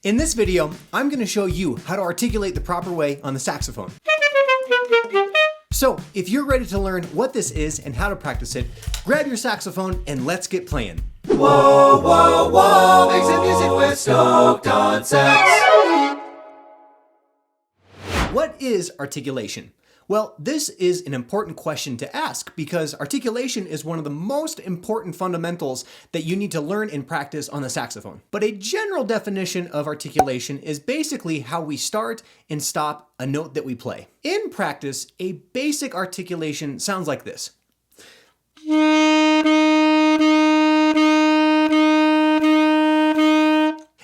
In this video, I'm going to show you how to articulate the proper way on the saxophone. So, if you're ready to learn what this is and how to practice it, grab your saxophone and let's get playing. Whoa, whoa, whoa, make some music with Stoked on Sax. What is articulation? Well, this is an important question to ask because articulation is one of the most important fundamentals that you need to learn and practice on the saxophone. But a general definition of articulation is basically how we start and stop a note that we play. In practice, a basic articulation sounds like this.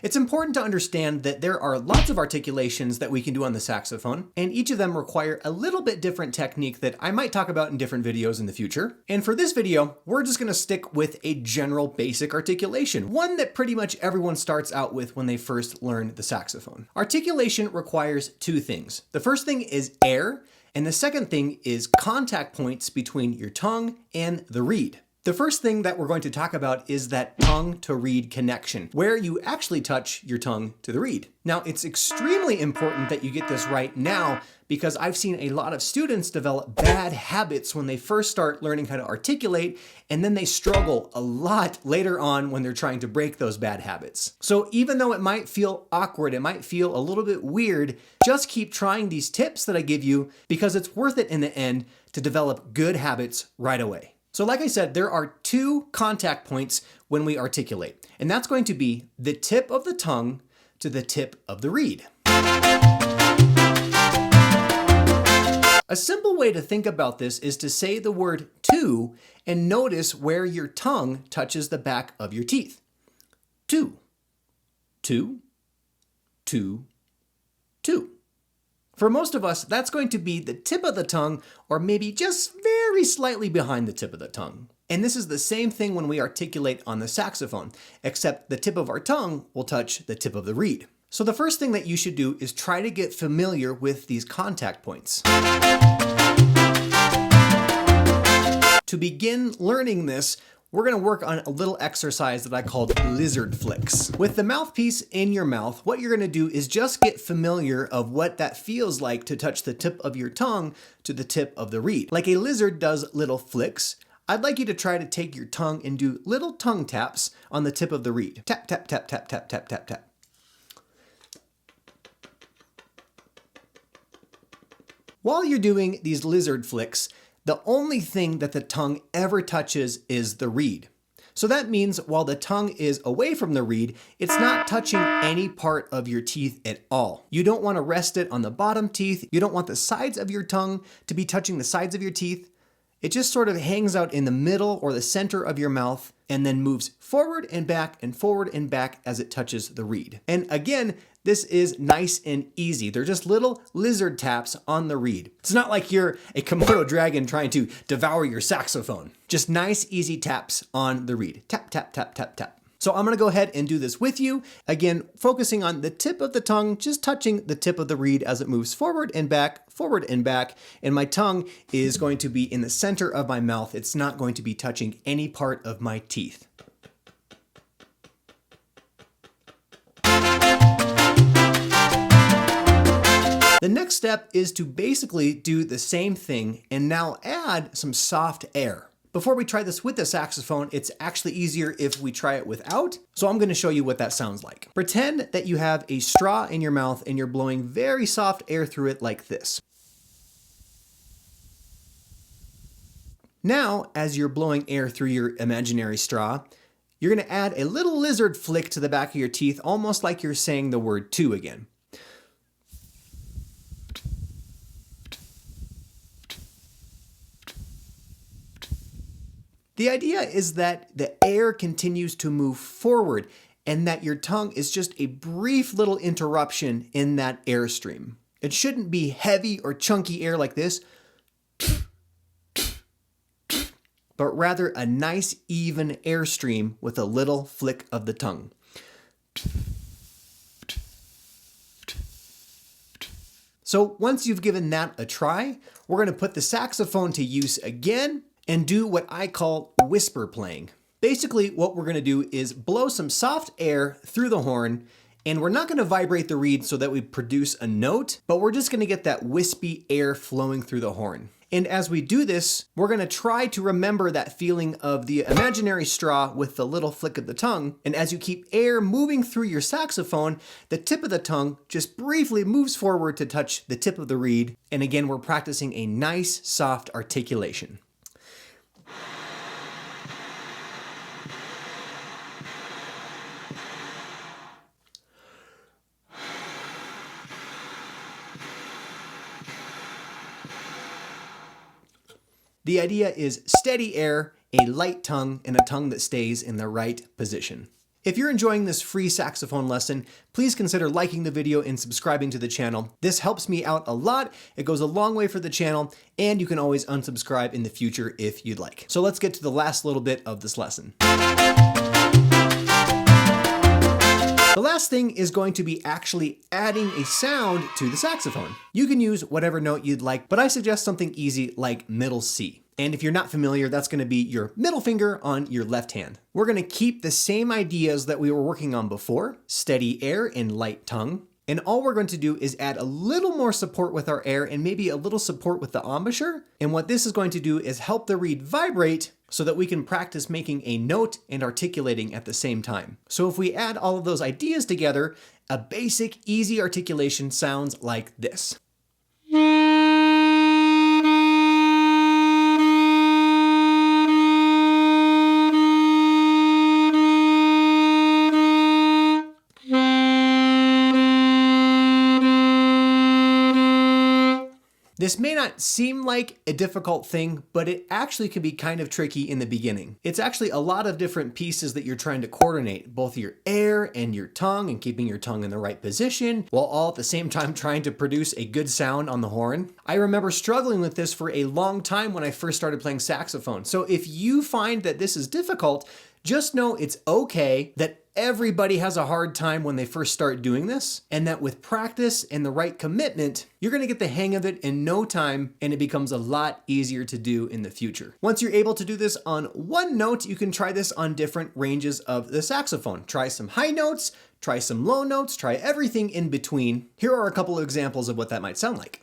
It's important to understand that there are lots of articulations that we can do on the saxophone, and each of them require a little bit different technique that I might talk about in different videos in the future. And for this video, we're just going to stick with a general basic articulation, one that pretty much everyone starts out with when they first learn the saxophone. Articulation requires two things. The first thing is air, and the second thing is contact points between your tongue and the reed. The first thing that we're going to talk about is that tongue to reed connection, where you actually touch your tongue to the reed. Now, it's extremely important that you get this right now because I've seen a lot of students develop bad habits when they first start learning how to articulate, and then they struggle a lot later on when they're trying to break those bad habits. So even though it might feel awkward, it might feel a little bit weird, just keep trying these tips that I give you because it's worth it in the end to develop good habits right away. So like I said, there are two contact points when we articulate, and that's going to be the tip of the tongue to the tip of the reed. A simple way to think about this is to say the word two and notice where your tongue touches the back of your teeth. Two, two, two, two. For most of us, that's going to be the tip of the tongue or maybe just very slightly behind the tip of the tongue. And this is the same thing when we articulate on the saxophone, except the tip of our tongue will touch the tip of the reed. So the first thing that you should do is try to get familiar with these contact points. To begin learning this, we're going to work on a little exercise that I called lizard flicks. With the mouthpiece in your mouth, what you're going to do is just get familiar of what that feels like to touch the tip of your tongue to the tip of the reed. Like a lizard does little flicks, I'd like you to try to take your tongue and do little tongue taps on the tip of the reed. Tap, tap, tap, tap, tap, tap, tap, tap. While you're doing these lizard flicks, the only thing that the tongue ever touches is the reed. So that means while the tongue is away from the reed, it's not touching any part of your teeth at all. You don't want to rest it on the bottom teeth. You don't want the sides of your tongue to be touching the sides of your teeth. It just sort of hangs out in the middle or the center of your mouth and then moves forward and back as it touches the reed. And again, this is nice and easy. They're just little lizard taps on the reed. It's not like you're a Komodo dragon trying to devour your saxophone. Just nice, easy taps on the reed. Tap, tap, tap, tap, tap. So I'm gonna go ahead and do this with you. Again, focusing on the tip of the tongue, just touching the tip of the reed as it moves forward and back, and my tongue is going to be in the center of my mouth. It's not going to be touching any part of my teeth. The next step is to basically do the same thing and now add some soft air. Before we try this with the saxophone, it's actually easier if we try it without. So I'm going to show you what that sounds like. Pretend that you have a straw in your mouth and you're blowing very soft air through it like this. Now, as you're blowing air through your imaginary straw, you're going to add a little lizard flick to the back of your teeth, almost like you're saying the word two again. The idea is that the air continues to move forward and that your tongue is just a brief little interruption in that airstream. It shouldn't be heavy or chunky air like this, but rather a nice even airstream with a little flick of the tongue. So once you've given that a try, we're going to put the saxophone to use again and do what I call whisper playing. Basically, what we're going to do is blow some soft air through the horn And we're not going to vibrate the reed so that we produce a note, but we're just going to get that wispy air flowing through the horn. And as we do this, we're going to try to remember that feeling of the imaginary straw with the little flick of the tongue. And as you keep air moving through your saxophone, the tip of the tongue just briefly moves forward to touch the tip of the reed. And again, we're practicing a nice, soft articulation. The idea is steady air, a light tongue, and a tongue that stays in the right position. If you're enjoying this free saxophone lesson, please consider liking the video and subscribing to the channel. This helps me out a lot, it goes a long way for the channel, and you can always unsubscribe in the future if you'd like. So let's get to the last little bit of this lesson. The last thing is going to be actually adding a sound to the saxophone. You can use whatever note you'd like, but I suggest something easy like middle C. And if you're not familiar, that's going to be your middle finger on your left hand. We're going to keep the same ideas that we were working on before, steady air and light tongue. And all we're going to do is add a little more support with our air and maybe a little support with the embouchure. And what this is going to do is help the reed vibrate so that we can practice making a note and articulating at the same time. So if we add all of those ideas together, a basic, easy articulation sounds like this. This may not seem like a difficult thing, but it actually can be kind of tricky in the beginning. It's actually a lot of different pieces that you're trying to coordinate, both your air and your tongue, and keeping your tongue in the right position, while all at the same time trying to produce a good sound on the horn. I remember struggling with this for a long time when I first started playing saxophone. So if you find that this is difficult, just know it's okay, that everybody has a hard time when they first start doing this, and that with practice and the right commitment, you're gonna get the hang of it in no time, and it becomes a lot easier to do in the future. Once you're able to do this on one note, you can try this on different ranges of the saxophone. Try some high notes, try some low notes, try everything in between. Here are a couple of examples of what that might sound like.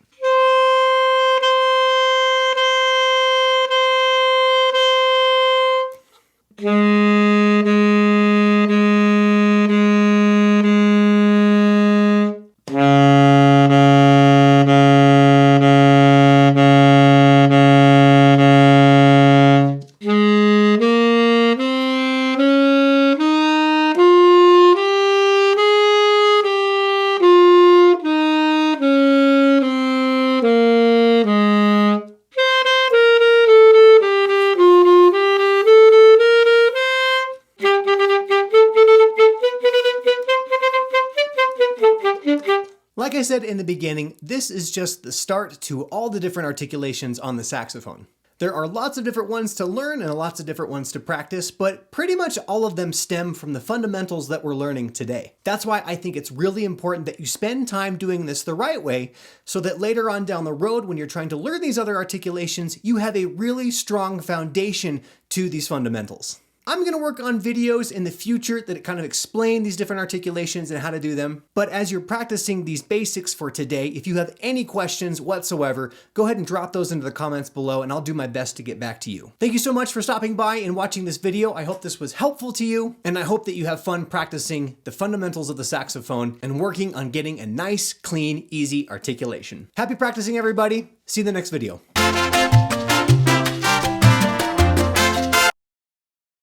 Like I said in the beginning, this is just the start to all the different articulations on the saxophone. There are lots of different ones to learn and lots of different ones to practice, but pretty much all of them stem from the fundamentals that we're learning today. That's why I think it's really important that you spend time doing this the right way, so that later on down the road, when you're trying to learn these other articulations, you have a really strong foundation to these fundamentals. I'm going to work on videos in the future that kind of explain these different articulations and how to do them. But as you're practicing these basics for today, if you have any questions whatsoever, go ahead and drop those into the comments below and I'll do my best to get back to you. Thank you so much for stopping by and watching this video. I hope this was helpful to you, and I hope that you have fun practicing the fundamentals of the saxophone and working on getting a nice, clean, easy articulation. Happy practicing, everybody. See you in the next video.